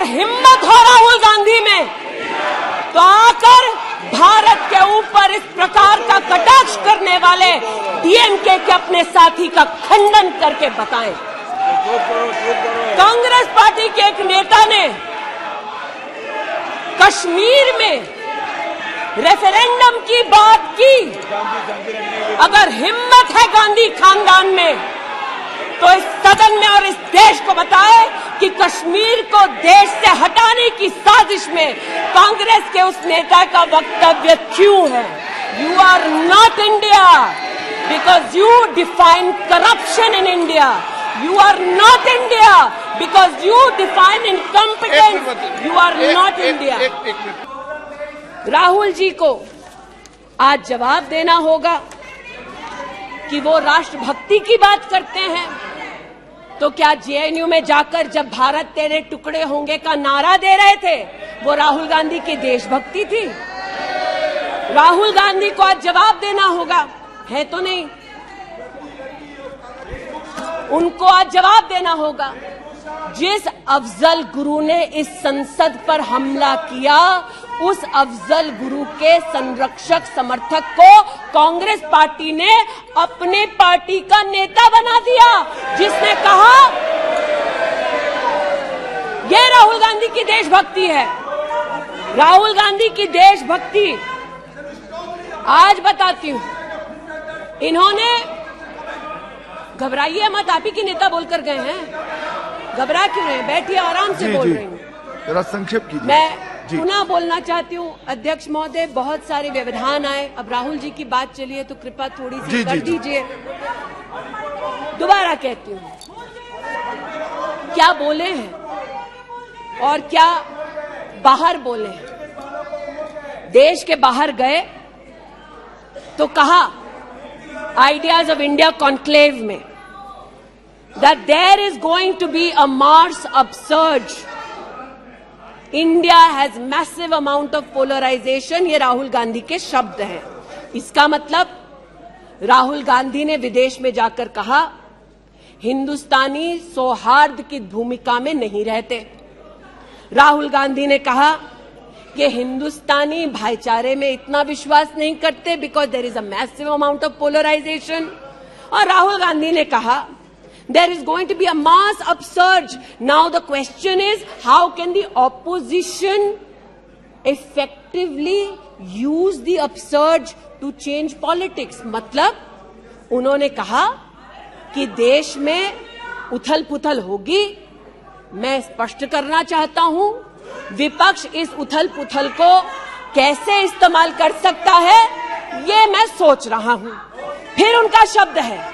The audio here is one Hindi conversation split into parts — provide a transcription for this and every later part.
हिम्मत हो राहुल गांधी में तो आकर भारत के ऊपर इस प्रकार का कटाक्ष करने वाले डीएमके के अपने साथी का खंडन करके बताएं। कांग्रेस पार्टी के एक नेता ने कश्मीर में रेफरेंडम की बात की। अगर हिम्मत है गांधी खानदान में तो इस सदन में और इस देश को बताए कि कश्मीर को देश से हटाने की साजिश में कांग्रेस के उस नेता का वक्तव्य क्यों है। You are not India because you define corruption in India. You are not India because you define incompetence. You are not India. Rahul ji को आज जवाब देना होगा कि वो राष्ट्रभक्ति की बात करते हैं तो क्या जेएनयू में जाकर जब भारत तेरे टुकड़े होंगे का नारा दे रहे थे वो राहुल गांधी की देशभक्ति थी। राहुल गांधी को आज जवाब देना होगा, है तो नहीं। उनको आज जवाब देना होगा। जिस अफजल गुरु ने इस संसद पर हमला किया उस अफजल गुरु के संरक्षक समर्थक को कांग्रेस पार्टी ने अपने पार्टी का नेता बना दिया, जिसने कहा यह राहुल गांधी की देशभक्ति है। राहुल गांधी की देशभक्ति आज बताती हूं। इन्होंने, घबराइए मत, आप ही के नेता बोलकर गए हैं, घबरा क्यों रहे हैं, बैठिए आराम से बोल रही हूँ। जरा संक्षेप कीजिए। मैं पुनः बोलना चाहती हूँ अध्यक्ष महोदय, बहुत सारे व्यवधान आए, अब राहुल जी की बात चली है तो कृपा थोड़ी सी कर दीजिए। दोबारा कहती हूँ, क्या बोले हैं और क्या बाहर बोले हैं। देश के बाहर गए तो कहा आइडियाज ऑफ इंडिया कॉन्क्लेव में that there is going to be a Mars upsurge. India has massive amount of polarization. ये राहुल गांधी के शब्द हैं। इसका मतलब राहुल गांधी ने विदेश में जाकर कहा हिंदुस्तानी सौहार्द की भूमिका में नहीं रहते। राहुल गांधी ने कहा कि हिंदुस्तानी भाईचारे में इतना विश्वास नहीं करते because there is a massive amount of polarisation. और राहुल गांधी ने कहा there is going to be a mass upsurge. Now the question is how can the opposition effectively use the upsurge to change politics. मतलब उन्होंने कहा कि देश में उथल पुथल होगी। मैं स्पष्ट करना चाहता हूं विपक्ष इस उथल पुथल को कैसे इस्तेमाल कर सकता है ये मैं सोच रहा हूं। फिर उनका शब्द है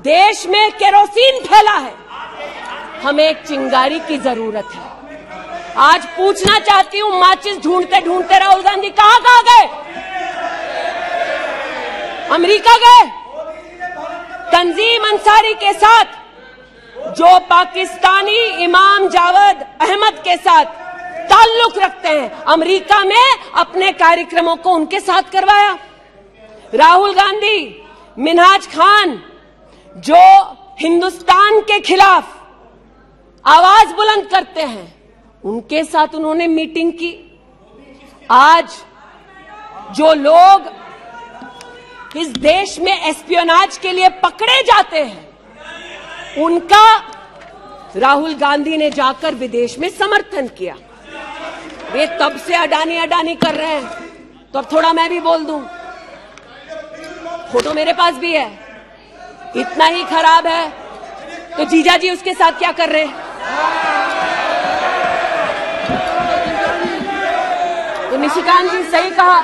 देश में केरोसिन फैला है, हमें एक चिंगारी की जरूरत है। आज पूछना चाहती हूं माचिस ढूंढते ढूंढते राहुल गांधी कहां गए। अमेरिका गए तंजीम अंसारी के साथ, जो पाकिस्तानी इमाम जावेद अहमद के साथ ताल्लुक रखते हैं, अमेरिका में अपने कार्यक्रमों को उनके साथ करवाया। राहुल गांधी मिन्हाज खान जो हिंदुस्तान के खिलाफ आवाज बुलंद करते हैं, उनके साथ उन्होंने मीटिंग की। आज जो लोग इस देश में एस्पियोनाज के लिए पकड़े जाते हैं, उनका राहुल गांधी ने जाकर विदेश में समर्थन किया। वे तब से अडानी अडानी कर रहे हैं, तो अब थोड़ा मैं भी बोल दूं। फोटो मेरे पास भी है। इतना ही खराब है तो जीजा जी उसके साथ क्या कर रहे हैं। तो निशिकांत जी सही कहा,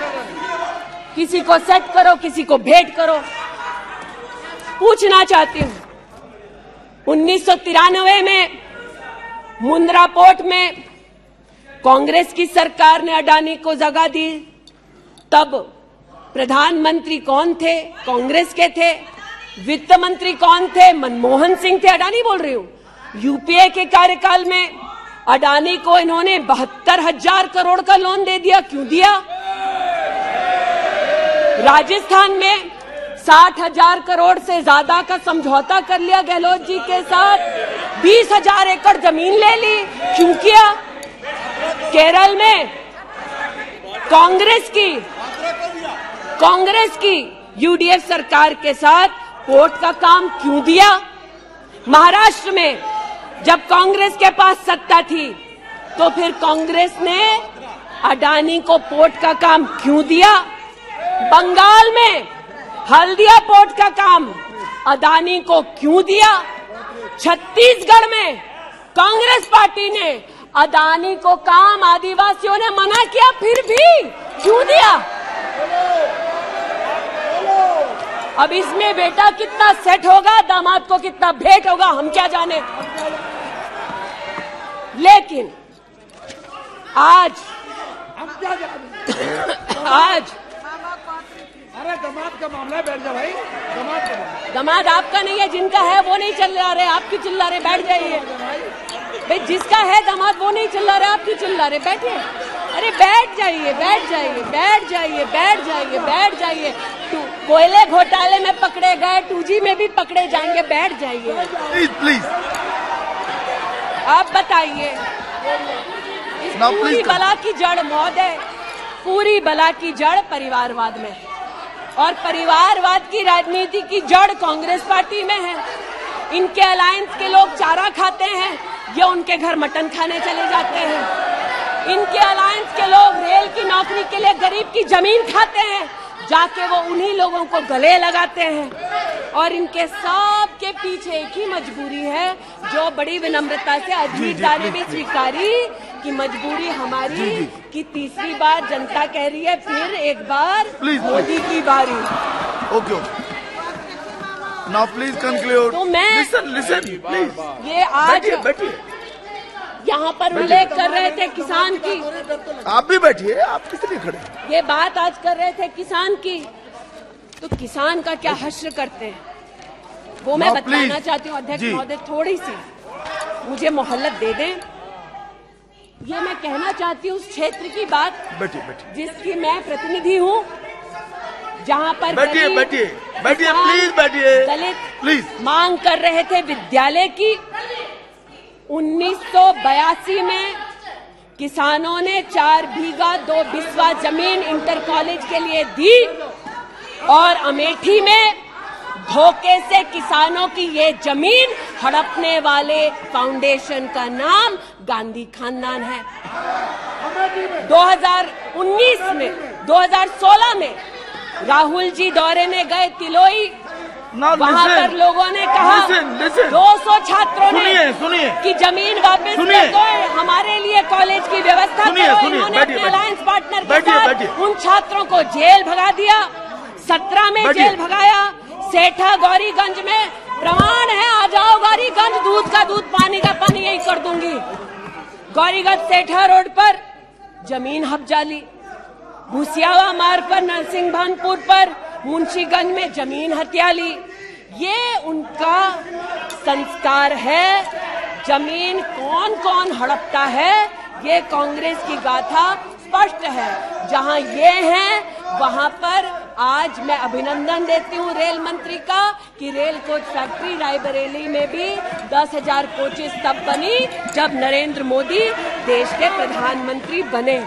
किसी को सेट करो किसी को भेंट करो। पूछना चाहती हूं 1993 में मुंद्रा पोर्ट में कांग्रेस की सरकार ने अडानी को जगह दी, तब प्रधानमंत्री कौन थे, कांग्रेस के थे। वित्त मंत्री कौन थे, मनमोहन सिंह थे। अडानी बोल रही हूं। यूपीए के कार्यकाल में अडानी को इन्होंने 72,000 करोड़ का लोन दे दिया। क्यों दिया। राजस्थान में 60,000 करोड़ से ज्यादा का समझौता कर लिया गहलोत जी के साथ। 20,000 एकड़ जमीन ले ली। क्यों किया। केरल में कांग्रेस की यूडीएफ सरकार के साथ पोर्ट का काम क्यों दिया? महाराष्ट्र में जब कांग्रेस के पास सत्ता थी तो फिर कांग्रेस ने अडानी को पोर्ट का काम क्यों दिया? बंगाल में हल्दिया पोर्ट का काम अडानी को क्यों दिया? छत्तीसगढ़ में कांग्रेस पार्टी ने अडानी को काम आदिवासियों ने मना किया, फिर भी क्यों दिया? अब इसमें बेटा कितना सेट होगा, दामाद को कितना भेंट होगा, हम क्या जाने। लेकिन आज अरे दामाद का मामला है, बैठ जाओ भाई। दामाद आपका नहीं है, जिनका है वो नहीं चिल्ला रहे, आप क्यों चिल्ला रहे? बैठ जाइए भाई, जिसका है दामाद वो नहीं चिल्ला रहे, आप क्यों चिल्ला रहे? बैठिए। अरे बैठ जाइए, बैठ जाइए, बैठ जाइए, बैठ जाइए, बैठ जाइए। कोयले घोटाले में पकड़े गए, 2G में भी पकड़े जाएंगे, बैठ जाइए प्लीज। आप बताइए, इस पूरी बला की जड़ महोदय, पूरी बला की जड़ परिवारवाद में, और परिवारवाद की राजनीति की जड़ कांग्रेस पार्टी में है। इनके अलायंस के लोग चारा खाते हैं, ये उनके घर मटन खाने चले जाते हैं। इनके अलायंस के लोग रेल की नौकरी के लिए गरीब की जमीन खाते हैं, जाके वो उन्हीं लोगों को गले लगाते हैं। और इनके सब के पीछे एक ही मजबूरी है, जो बड़ी विनम्रता से अजीत दा ने भी स्वीकारी कि मजबूरी हमारी कि तीसरी बार जनता कह रही है, फिर एक बार मोदी की बारी। Okay, now please conclude. तो मैं लिसन प्लीज, ये आज बैठिए। यहाँ पर उल्लेख कर रहे थे किसान की, आप भी बैठिए, आप किस लिए खड़े? ये बात आज कर रहे थे किसान की, तो किसान का क्या हश्र करते हैं वो मैं बताना चाहती हूँ। अध्यक्ष महोदय थोड़ी सी मुझे मोहल्लत दे दें। ये मैं कहना चाहती हूँ उस क्षेत्र की बात, जिसकी मैं प्रतिनिधि हूँ, जहाँ पर बैठिए प्लीज, बैठिए दलित प्लीज मांग कर रहे थे विद्यालय की। 1982 में किसानों ने 4 बीघा 2 बिस्वा जमीन इंटर कॉलेज के लिए दी, और अमेठी में धोखे से किसानों की ये जमीन हड़पने वाले फाउंडेशन का नाम गांधी खानदान है। 2016 में राहुल जी दौरे में गए तिलोई, वहाँ पर लोगों ने कहा, 200 छात्रों ने सुनिए कि जमीन वापस ले दो, हमारे लिए कॉलेज की व्यवस्था करो। इन्होंने अपने अलायंस पार्टनर के साथ उन छात्रों को जेल भगा दिया। 17 में जेल भगाया। सेठा गौरीगंज में प्रमाण है, आ जाओ गौरीगंज, दूध का दूध पानी का पानी यही कर दूंगी। गौरीगंज सेठा रोड पर जमीन हब्जाली, भूसियावा मार्ग पर नरसिंहभानपुर पर मुंशीगंज में जमीन हथियाली। ये उनका संस्कार है। जमीन कौन कौन हड़पता है, ये कांग्रेस की गाथा स्पष्ट है। जहां ये है वहां पर आज मैं अभिनंदन देती हूँ रेल मंत्री का कि रेल कोच फैक्ट्री रायबरेली में भी 10,000 कोचेस तब बनी जब नरेंद्र मोदी देश के प्रधानमंत्री बने।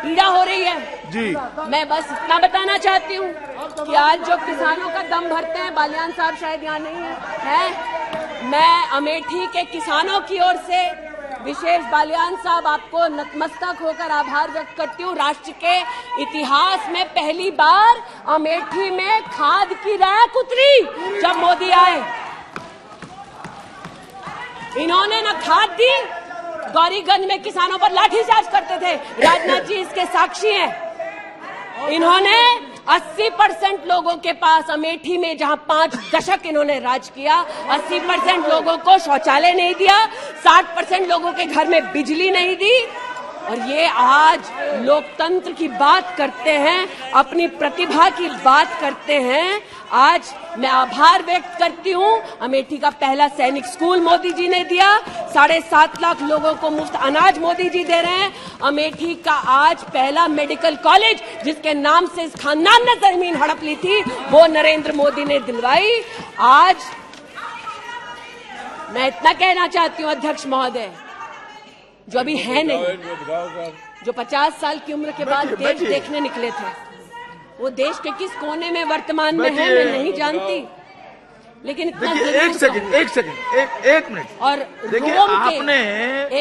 पीड़ा हो रही है जी। मैं बस इतना बताना चाहती हूँ कि आज जो किसानों का दम भरते हैं, बालियान साहब शायद यहाँ नहीं है, मैं अमेठी के किसानों की ओर से विशेष बालियान साहब आपको नतमस्तक होकर आभार व्यक्त करती हूँ। राष्ट्र के इतिहास में पहली बार अमेठी में खाद की रैक उतरी जब मोदी आए। इन्होंने न खाद दी, गौरीगंज में किसानों पर लाठीचार्ज करते थे, राजनाथ जी इसके साक्षी हैं। इन्होंने 80% लोगों के पास अमेठी में, जहां 5 दशक इन्होंने राज किया, 80% लोगों को शौचालय नहीं दिया, 60% लोगों के घर में बिजली नहीं दी। और ये आज लोकतंत्र की बात करते हैं, अपनी प्रतिभा की बात करते हैं। आज मैं आभार व्यक्त करती हूँ, अमेठी का पहला सैनिक स्कूल मोदी जी ने दिया, 7.5 लाख लोगों को मुफ्त अनाज मोदी जी दे रहे हैं। अमेठी का आज पहला मेडिकल कॉलेज, जिसके नाम से इस खानदान ने जमीन हड़प ली थी, वो नरेंद्र मोदी ने दिलवाई। आज मैं इतना कहना चाहती हूँ अध्यक्ष महोदय जो अभी है नहीं, जो 50 साल की उम्र के बाद देश देखने निकले थे, वो देश के किस कोने में वर्तमान में है मैं नहीं जानती, लेकिन इतना एक मिनट। और देखिए, आपने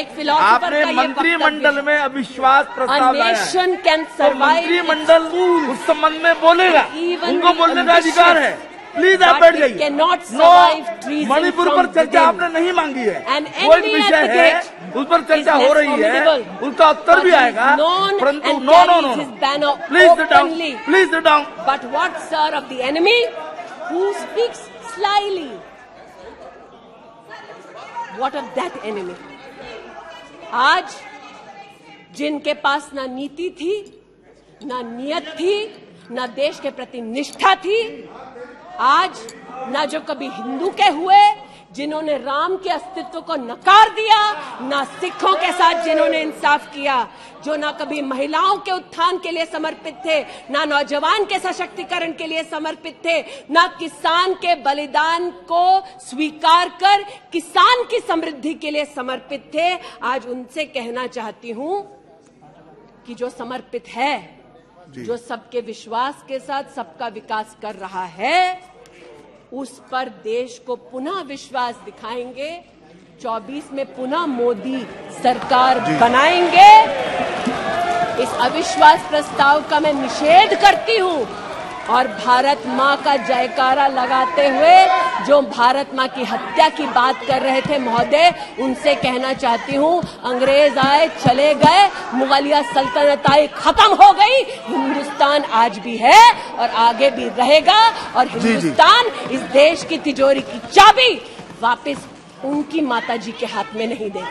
एक फिलोसोफर आपने मंत्रिमंडल में अविश्वास प्रस्ताव लाया है, मंत्रिमंडल उस संबंध में बोलेगा, उनको बोलने का अधिकार है। प्लीज आप बैठ जाइए। नो, मणिपुर पर चर्चा आपने नहीं मांगी है, वो एक विषय है, उस पर चर्चा हो रही है, उसका उत्तर भी आएगा, परंतु no, please sit down, please sit down. But what sir of the enemy who speaks slyly? What of that enemy? आज जिनके पास ना नीति थी, ना नियत थी, ना देश के प्रति निष्ठा थी, आज ना जो कभी हिंदू के हुए, जिन्होंने राम के अस्तित्व को नकार दिया, ना सिखों के साथ जिन्होंने इंसाफ किया, जो ना कभी महिलाओं के उत्थान के लिए समर्पित थे, ना नौजवान के सशक्तिकरण के लिए समर्पित थे, ना किसान के बलिदान को स्वीकार कर किसान की समृद्धि के लिए समर्पित थे। आज उनसे कहना चाहती हूं कि जो समर्पित है, जो सबके विश्वास के साथ सबका विकास कर रहा है, उस पर देश को पुनः विश्वास दिखाएंगे। 24 में पुनः मोदी सरकार बनाएंगे। इस अविश्वास प्रस्ताव का मैं निषेध करती हूं और भारत मां का जयकारा लगाते हुए जो भारत मां की हत्या की बात कर रहे थे महोदय, उनसे कहना चाहती हूं, अंग्रेज आए चले गए, मुगलिया सल्तनत आई खत्म हो गई, हिंदुस्तान आज भी है और आगे भी रहेगा, और हिंदुस्तान इस देश की तिजोरी की चाबी वापस उनकी माताजी के हाथ में नहीं देगा।